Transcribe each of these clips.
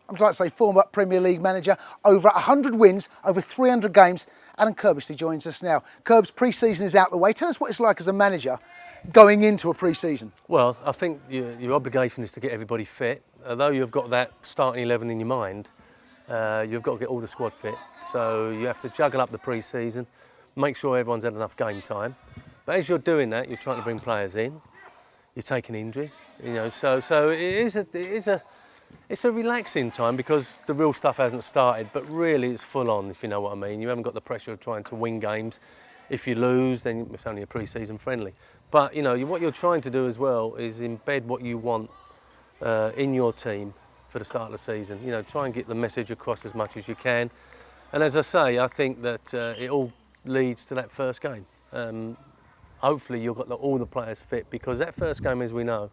I'd like to say former Premier League manager, over 100 wins, over 300 games. Alan Curbishley joins us now. Curbs, pre-season is out the way. Tell us what it's like as a manager going into a pre-season. Well, I think your obligation is to get everybody fit. Although you've got that starting 11 in your mind, you've got to get all the squad fit. So you have to juggle up the pre-season, make sure everyone's had enough game time. But as you're doing that, you're trying to bring players in. You're taking injuries, So it's a relaxing time because the real stuff hasn't started. But really, it's full on, if you know what I mean. You haven't got the pressure of trying to win games. If you lose, then it's only a pre-season friendly. But what you're trying to do as well is embed what you want in your team for the start of the season. Try and get the message across as much as you can. And as I say, I think that it all leads to that first game. Hopefully you've got all the players fit, because that first game, as we know,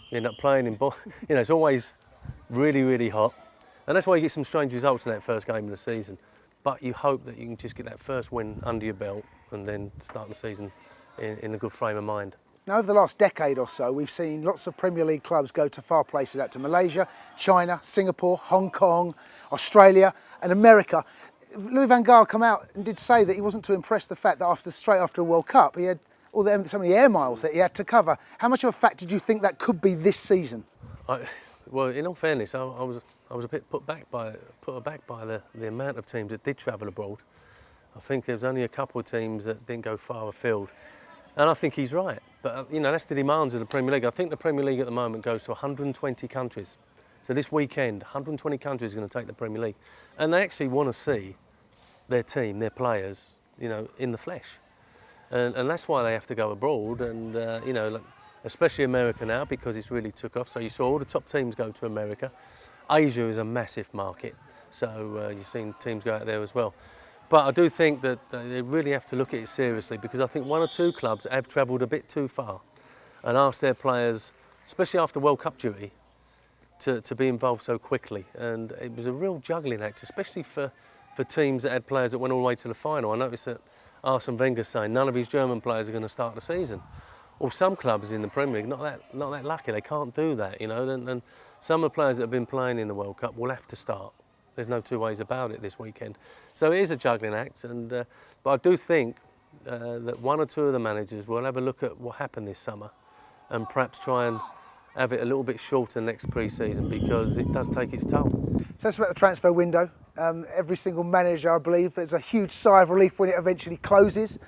you end up playing in, it's always really, really hot. And that's why you get some strange results in that first game of the season. But you hope that you can just get that first win under your belt and then start the season in a good frame of mind. Now, over the last decade or so, we've seen lots of Premier League clubs go to far places, out to Malaysia, China, Singapore, Hong Kong, Australia and America. Louis van Gaal come out and did say that he wasn't too impressed the fact that straight after a World Cup, he had so many air miles that he had to cover. How much of a fact did you think that could be this season? Well, in all fairness, I was a bit put aback by the amount of teams that did travel abroad. I think there was only a couple of teams that didn't go far afield, and I think he's right. But that's the demands of the Premier League. I think the Premier League at the moment goes to 120 countries. So this weekend, 120 countries are going to take the Premier League, and they actually want to see their team, their players, in the flesh. And that's why they have to go abroad, and especially America now, because it's really took off. So you saw all the top teams go to America. Asia is a massive market, so you've seen teams go out there as well. But I do think that they really have to look at it seriously, because I think one or two clubs have travelled a bit too far and asked their players, especially after World Cup duty, to be involved so quickly. And it was a real juggling act, especially for teams that had players that went all the way to the final. I noticed that Arsene Wenger saying none of his German players are going to start the season. Or some clubs in the Premier League, not that lucky, they can't do that, and some of the players that have been playing in the World Cup will have to start. There's no two ways about it this weekend. So it is a juggling act, but I do think that one or two of the managers will have a look at what happened this summer and perhaps try and have it a little bit shorter next pre-season, because it does take its toll. So it's about the transfer window. Every single manager, I believe, there's a huge sigh of relief when it eventually closes.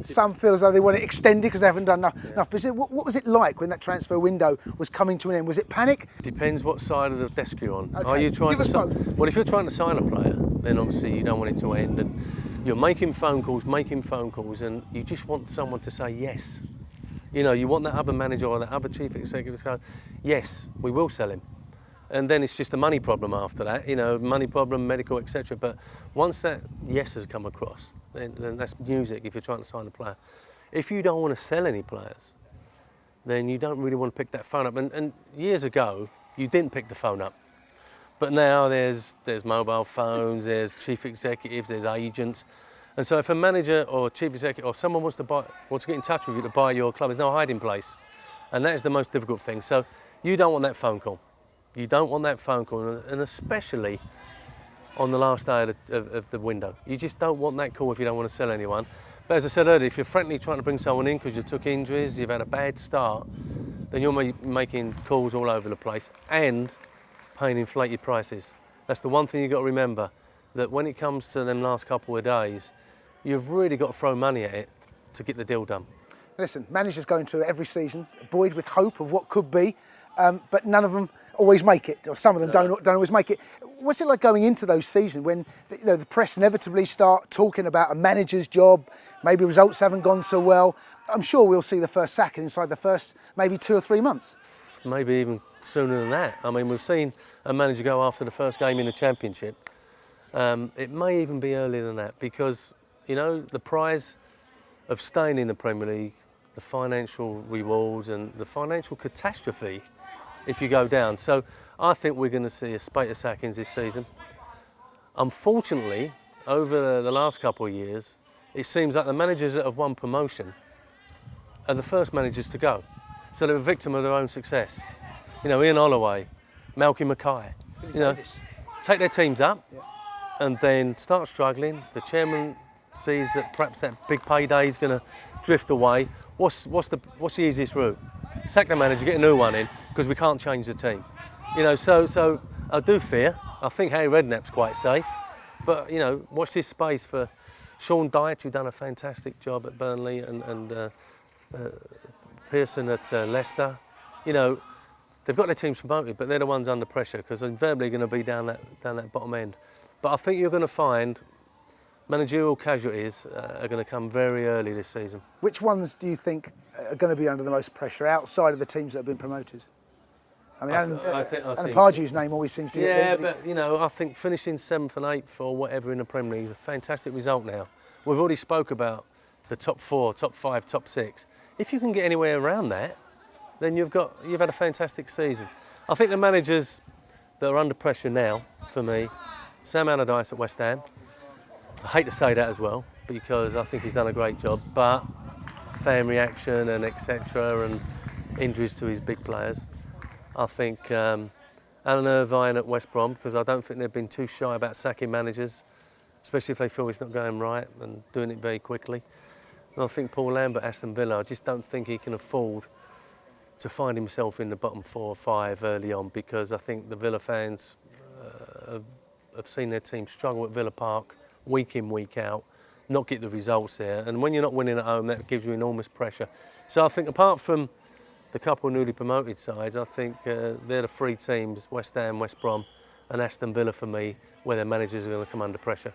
Some feel as though they want it extended because they haven't done enough business. What was it like when that transfer window was coming to an end? Was it panic? Depends what side of the desk you're on. Okay. Are you trying Give us both. Well, if you're trying to sign a player, then obviously you don't want it to end, and you're making phone calls, and you just want someone to say yes. You want that other manager or that other chief executive to go, yes, we will sell him. And then it's just a money problem after that, money problem, medical, etc. But once that yes has come across, then that's music if you're trying to sign a player. If you don't want to sell any players, then you don't really want to pick that phone up. And years ago, you didn't pick the phone up. But now there's mobile phones, there's chief executives, there's agents. And so if a manager or chief executive or someone wants to get in touch with you to buy your club, there's no hiding place. And that is the most difficult thing. So you don't want that phone call. You don't want that phone call, and especially on the last day of the window. You just don't want that call if you don't want to sell anyone. But as I said earlier, if you're frankly trying to bring someone in because you took injuries, you've had a bad start, then you're making calls all over the place and paying inflated prices. That's the one thing you've got to remember, that when it comes to them last couple of days, you've really got to throw money at it to get the deal done. Listen, managers go into every season buoyed with hope of what could be, but none of them always make it, or some of them don't always make it. What's it like going into those seasons when the press inevitably start talking about a manager's job, maybe results haven't gone so well? I'm sure we'll see the first sacking inside the first maybe 2 or 3 months. Maybe even sooner than that. I mean, we've seen a manager go after the first game in the Championship. It may even be earlier than that, because the prize of staying in the Premier League, the financial rewards and the financial catastrophe if you go down. So I think we're going to see a spate of sackings this season. Unfortunately, over the last couple of years, it seems like the managers that have won promotion are the first managers to go. So they're a victim of their own success. Ian Holloway, Malky Mackay. you know, take their teams up, and then start struggling. The chairman sees that perhaps that big payday is going to drift away. What's the easiest route? Sack the manager, get a new one in, because we can't change the team. You know, so I do fear. I think Harry Redknapp's quite safe, but you know, watch this space for Sean Dyche, who's done a fantastic job at Burnley, and Pearson at Leicester. You know, they've got their teams promoted, but they're the ones under pressure because they're invariably going to be down that bottom end. But I think you're going to find managerial casualties are going to come very early this season. Which ones do you think are going to be under the most pressure outside of the teams that have been promoted? I mean, Alan Pardew's name always seems to get... Yeah, but, you know, I think finishing 7th and 8th or whatever in the Premier League is a fantastic result now. We've already spoke about the top 4, top 5, top 6. If you can get anywhere around that, then you've had a fantastic season. I think the managers that are under pressure now, for me, Sam Allardyce at West Ham. I hate to say that as well, because I think he's done a great job, but fan reaction and etc. and injuries to his big players. I think Alan Irvine at West Brom, because I don't think they've been too shy about sacking managers, especially if they feel it's not going right and doing it very quickly. And I think Paul Lambert, Aston Villa, I just don't think he can afford to find himself in the bottom 4 or 5 early on, because I think the Villa fans have seen their team struggle at Villa Park week in, week out, not get the results there. And when you're not winning at home, that gives you enormous pressure. So I think apart from the couple of newly promoted sides, I think they're the 3 teams, West Ham, West Brom and Aston Villa for me, where their managers are going to come under pressure.